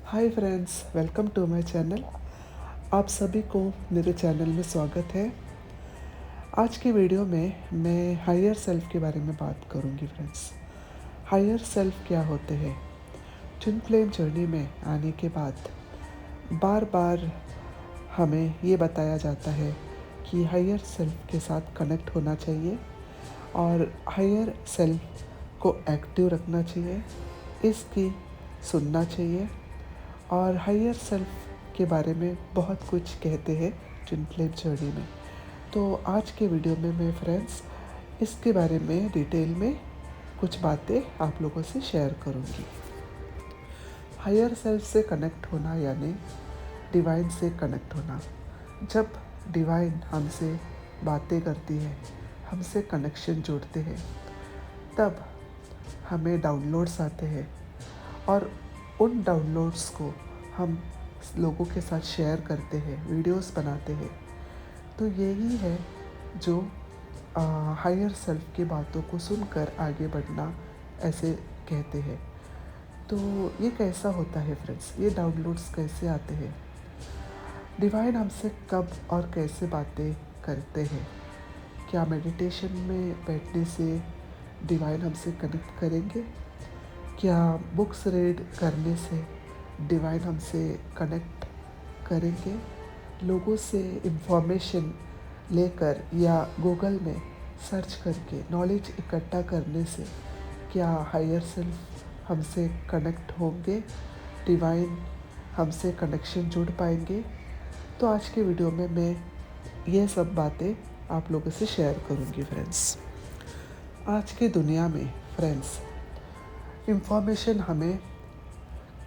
Hi friends, welcome to my channel. आप सभी को मेरे चैनल में स्वागत है। आज की वीडियो में मैं हायर सेल्फ के बारे में बात करूंगी फ्रेंड्स। हायर सेल्फ क्या होते हैं? ट्विन फ्लेम जर्नी में आने के बाद बार बार हमें ये बताया जाता है कि हायर सेल्फ के साथ कनेक्ट होना चाहिए और हायर सेल्फ को एक्टिव रखना चाहिए, इसकी सुनना चाहिए और हायर सेल्फ के बारे में बहुत कुछ कहते हैं ट्विन फ्लेम जर्नी में। तो आज के वीडियो में मैं फ्रेंड्स इसके बारे में डिटेल में कुछ बातें आप लोगों से शेयर करूंगी। हायर सेल्फ से कनेक्ट होना यानी डिवाइन से कनेक्ट होना। जब डिवाइन हमसे बातें करती है, हमसे कनेक्शन जोड़ते हैं, तब हमें डाउनलोड्स आते हैं और उन डाउनलोड्स को हम लोगों के साथ शेयर करते हैं, वीडियोस बनाते हैं। तो यही है जो हायर सेल्फ की बातों को सुनकर आगे बढ़ना ऐसे कहते हैं। तो ये कैसा होता है फ्रेंड्स? ये डाउनलोड्स कैसे आते हैं? डिवाइन हमसे कब और कैसे बातें करते हैं? क्या मेडिटेशन में बैठने से डिवाइन हमसे कनेक्ट करेंगे? क्या बुक्स रीड करने से डिवाइन हमसे कनेक्ट करेंगे? लोगों से इंफॉर्मेशन लेकर या गूगल में सर्च करके नॉलेज इकट्ठा करने से क्या हायर सेल्फ हमसे कनेक्ट होंगे? डिवाइन हमसे कनेक्शन जुड़ पाएंगे? तो आज के वीडियो में मैं ये सब बातें आप लोगों से शेयर करूँगी फ्रेंड्स। आज की दुनिया में फ्रेंड्स इंफॉर्मेशन हमें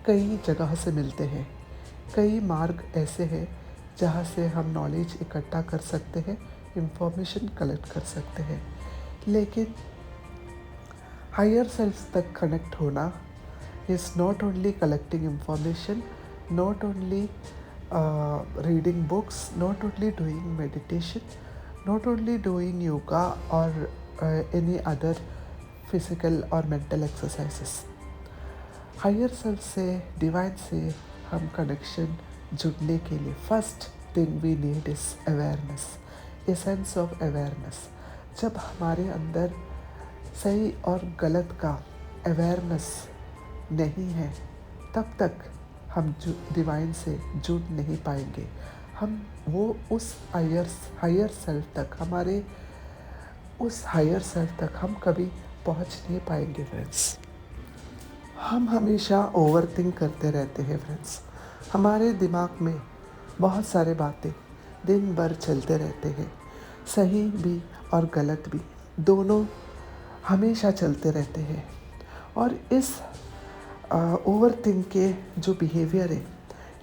कई जगह से मिलते हैं। कई मार्ग ऐसे हैं जहाँ से हम नॉलेज इकट्ठा कर सकते हैं, इंफॉर्मेशन कलेक्ट कर सकते हैं। लेकिन हायर सेल्फ तक कनेक्ट होना is not only collecting information, not only reading books, not only doing meditation, not only doing yoga और एनी अदर फिजिकल और मेंटल एक्सरसाइजेस। हायर सेल्फ से, डिवाइन से हम कनेक्शन जुड़ने के लिए first thing we need is awareness, a sense of awareness. जब हमारे अंदर सही और गलत का अवेयरनेस नहीं है, तब तक हम डिवाइन से जुड़ नहीं पाएंगे। हम वो उस हायर सेल्फ तक, हमारे उस हायर सेल्फ तक हम कभी पहुंच नहीं पाएंगे फ्रेंड्स। हम हमेशा ओवर थिंक करते रहते हैं फ्रेंड्स। हमारे दिमाग में बहुत सारे बातें दिन भर चलते रहते हैं, सही भी और गलत भी, दोनों हमेशा चलते रहते हैं। और इस ओवर थिंक के जो बिहेवियर है,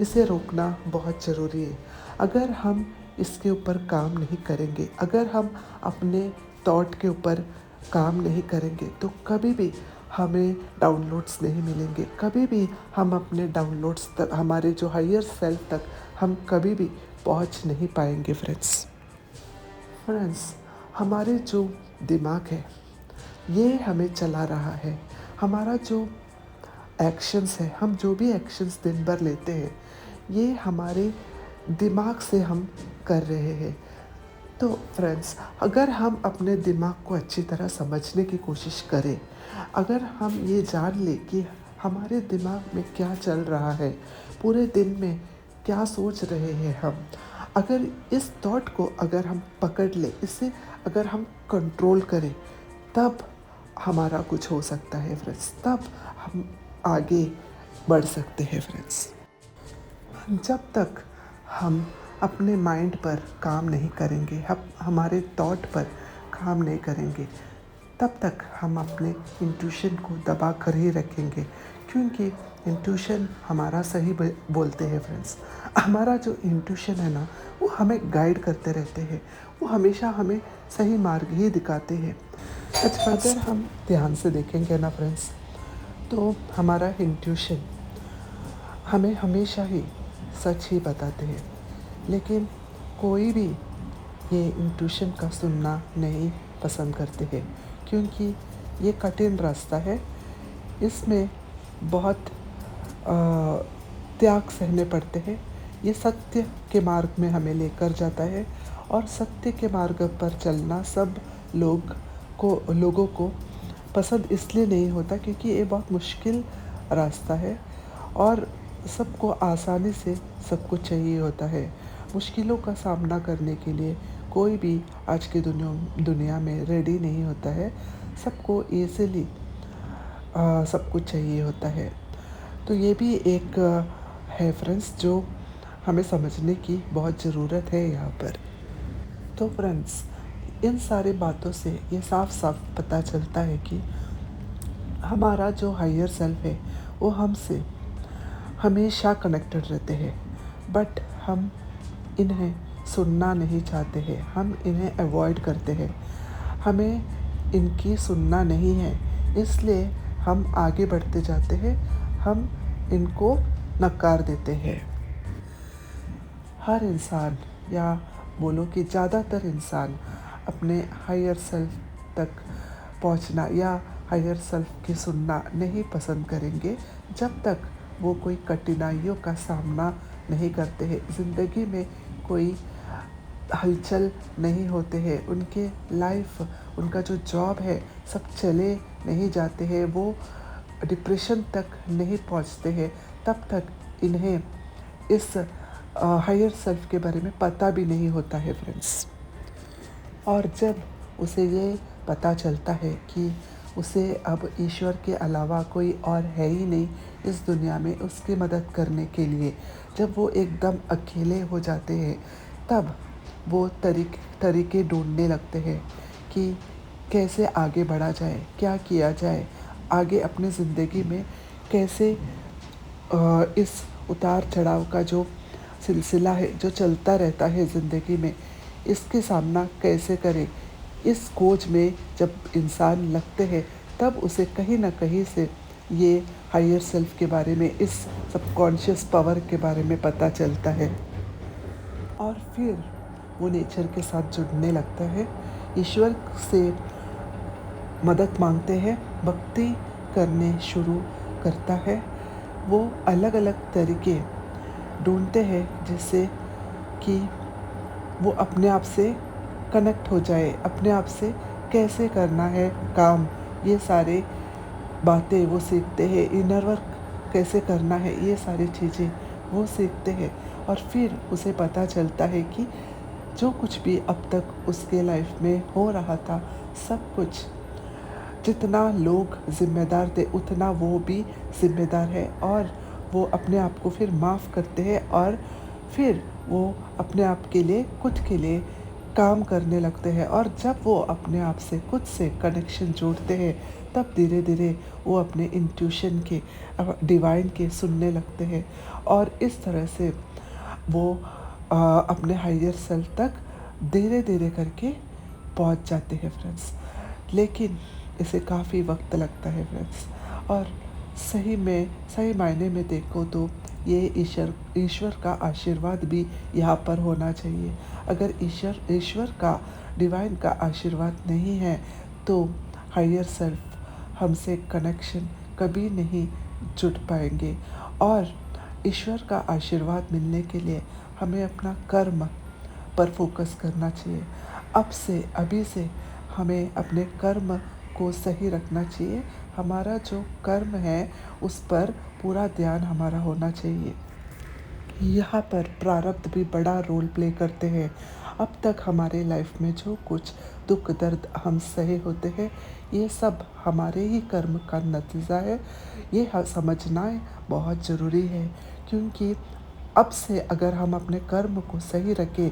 इसे रोकना बहुत ज़रूरी है। अगर हम इसके ऊपर काम नहीं करेंगे, अगर हम अपने थॉट के ऊपर काम नहीं करेंगे, तो कभी भी हमें डाउनलोड्स नहीं मिलेंगे। कभी भी हम अपने डाउनलोड्स तक, हमारे जो हायर सेल्फ तक हम कभी भी पहुंच नहीं पाएंगे फ्रेंड्स, हमारे जो दिमाग है ये हमें चला रहा है। हमारा जो एक्शंस है, हम जो भी एक्शंस दिन भर लेते हैं, ये हमारे दिमाग से हम कर रहे हैं। तो फ्रेंड्स, अगर हम अपने दिमाग को अच्छी तरह समझने की कोशिश करें, अगर हम ये जान लें कि हमारे दिमाग में क्या चल रहा है, पूरे दिन में क्या सोच रहे हैं हम, अगर इस थॉट को अगर हम पकड़ लें, इसे अगर हम कंट्रोल करें, तब हमारा कुछ हो सकता है फ्रेंड्स, तब हम आगे बढ़ सकते हैं फ्रेंड्स। जब तक हम अपने माइंड पर काम नहीं करेंगे, हम हमारे थॉट पर काम नहीं करेंगे, तब तक हम अपने इंट्यूशन को दबा कर ही रखेंगे। क्योंकि इंट्यूशन हमारा सही बोलते हैं फ्रेंड्स। हमारा जो इंट्यूशन है ना, वो हमें गाइड करते रहते हैं, वो हमेशा हमें सही मार्ग ही दिखाते हैं। अगर हम ध्यान से देखेंगे ना फ्रेंड्स, तो हमारा इंट्यूशन हमें हमेशा ही सच ही बताते हैं। लेकिन कोई भी ये इंट्यूशन का सुनना नहीं पसंद करते हैं, क्योंकि ये कठिन रास्ता है। इसमें बहुत त्याग सहने पड़ते हैं। ये सत्य के मार्ग में हमें लेकर जाता है, और सत्य के मार्ग पर चलना सब लोगों को पसंद इसलिए नहीं होता क्योंकि ये बहुत मुश्किल रास्ता है, और सबको आसानी से सब कुछ चाहिए होता है। मुश्किलों का सामना करने के लिए कोई भी आज की दुनिया में रेडी नहीं होता है। सबको ईज़िली सब कुछ चाहिए होता है। तो ये भी एक है फ्रेंड्स, जो हमें समझने की बहुत ज़रूरत है यहाँ पर। तो फ्रेंड्स, इन सारी बातों से ये साफ साफ पता चलता है कि हमारा जो हायर सेल्फ है वो हमसे हमेशा कनेक्टेड रहते हैं, बट हम इन्हें सुनना नहीं चाहते हैं, हम इन्हें अवॉइड करते हैं। हमें इनकी सुनना नहीं है, इसलिए हम आगे बढ़ते जाते हैं, हम इनको नकार देते हैं। हर इंसान, या बोलो कि ज़्यादातर इंसान अपने हायर सेल्फ तक पहुंचना या हायर सेल्फ की सुनना नहीं पसंद करेंगे जब तक वो कोई कठिनाइयों का सामना नहीं करते हैं, ज़िंदगी में कोई हलचल नहीं होते हैं, उनके लाइफ, उनका जो जॉब है सब चले नहीं जाते हैं, वो डिप्रेशन तक नहीं पहुंचते हैं, तब तक इन्हें इस हायर सेल्फ के बारे में पता भी नहीं होता है फ्रेंड्स। और जब उसे ये पता चलता है कि उसे अब ईश्वर के अलावा कोई और है ही नहीं इस दुनिया में उसकी मदद करने के लिए, जब वो एकदम अकेले हो जाते हैं, तब वो तरीके ढूंढने लगते हैं कि कैसे आगे बढ़ा जाए, क्या किया जाए, आगे अपनी ज़िंदगी में कैसे इस उतार चढ़ाव का जो सिलसिला है जो चलता रहता है ज़िंदगी में, इसके सामना कैसे करें। इस खोज में जब इंसान लगते हैं तब उसे कहीं ना कहीं से ये हायर सेल्फ के बारे में, इस सबकॉन्शियस पावर के बारे में पता चलता है, और फिर वो नेचर के साथ जुड़ने लगता है, ईश्वर से मदद मांगते हैं, भक्ति करने शुरू करता है। वो अलग अलग तरीके ढूंढते हैं जिससे कि वो अपने आप से कनेक्ट हो जाए, अपने आप से कैसे करना है काम, ये सारे बातें वो सीखते हैं, इनर वर्क कैसे करना है, ये सारी चीज़ें वो सीखते हैं। और फिर उसे पता चलता है कि जो कुछ भी अब तक उसके लाइफ में हो रहा था, सब कुछ जितना लोग ज़िम्मेदार थे उतना वो भी ज़िम्मेदार है, और वो अपने आप को फिर माफ़ करते हैं, और फिर वो अपने आप के लिए, खुद के लिए काम करने लगते हैं। और जब वो अपने आप से, खुद से कनेक्शन जोड़ते हैं, तब धीरे धीरे वो अपने इंट्यूशन के, डिवाइन के सुनने लगते हैं, और इस तरह से वो अपने हायर सेल्फ तक धीरे धीरे करके पहुंच जाते हैं फ्रेंड्स। लेकिन इसे काफ़ी वक्त लगता है फ्रेंड्स, और सही मायने में देखो तो ये ईश्वर का आशीर्वाद भी यहाँ पर होना चाहिए। अगर ईश्वर का, डिवाइन का आशीर्वाद नहीं है तो हायर सेल्फ हमसे कनेक्शन कभी नहीं जुड़ पाएंगे। और ईश्वर का आशीर्वाद मिलने के लिए हमें अपना कर्म पर फोकस करना चाहिए। अभी से हमें अपने कर्म को सही रखना चाहिए। हमारा जो कर्म है उस पर पूरा ध्यान हमारा होना चाहिए। यहाँ पर प्रारब्ध भी बड़ा रोल प्ले करते हैं। अब तक हमारे लाइफ में जो कुछ दुख दर्द हम सहे होते हैं, ये सब हमारे ही कर्म का नतीजा है। ये समझना बहुत ज़रूरी है, क्योंकि अब से अगर हम अपने कर्म को सही रखें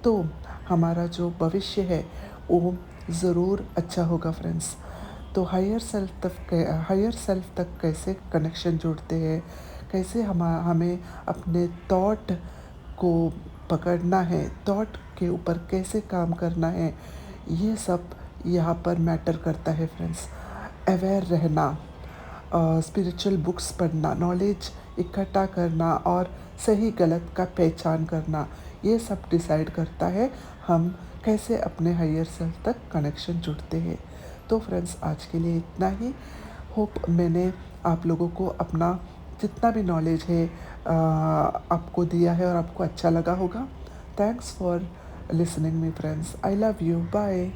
तो हमारा जो भविष्य है वो ज़रूर अच्छा होगा फ्रेंड्स। तो हायर सेल्फ तक कैसे कनेक्शन जोड़ते हैं, कैसे हमें अपने थॉट को पकड़ना है, थॉट के ऊपर कैसे काम करना है, ये सब यहाँ पर मैटर करता है फ्रेंड्स। अवेयर रहना, स्पिरिचुअल बुक्स पढ़ना, नॉलेज इकट्ठा करना और सही गलत का पहचान करना, ये सब डिसाइड करता है हम कैसे अपने हायर सेल्फ तक कनेक्शन जुड़ते हैं। तो फ्रेंड्स, आज के लिए इतना ही। होप मैंने आप लोगों को अपना जितना भी नॉलेज है आपको दिया है और आपको अच्छा लगा होगा। Thanks for listening me friends. I love you. Bye.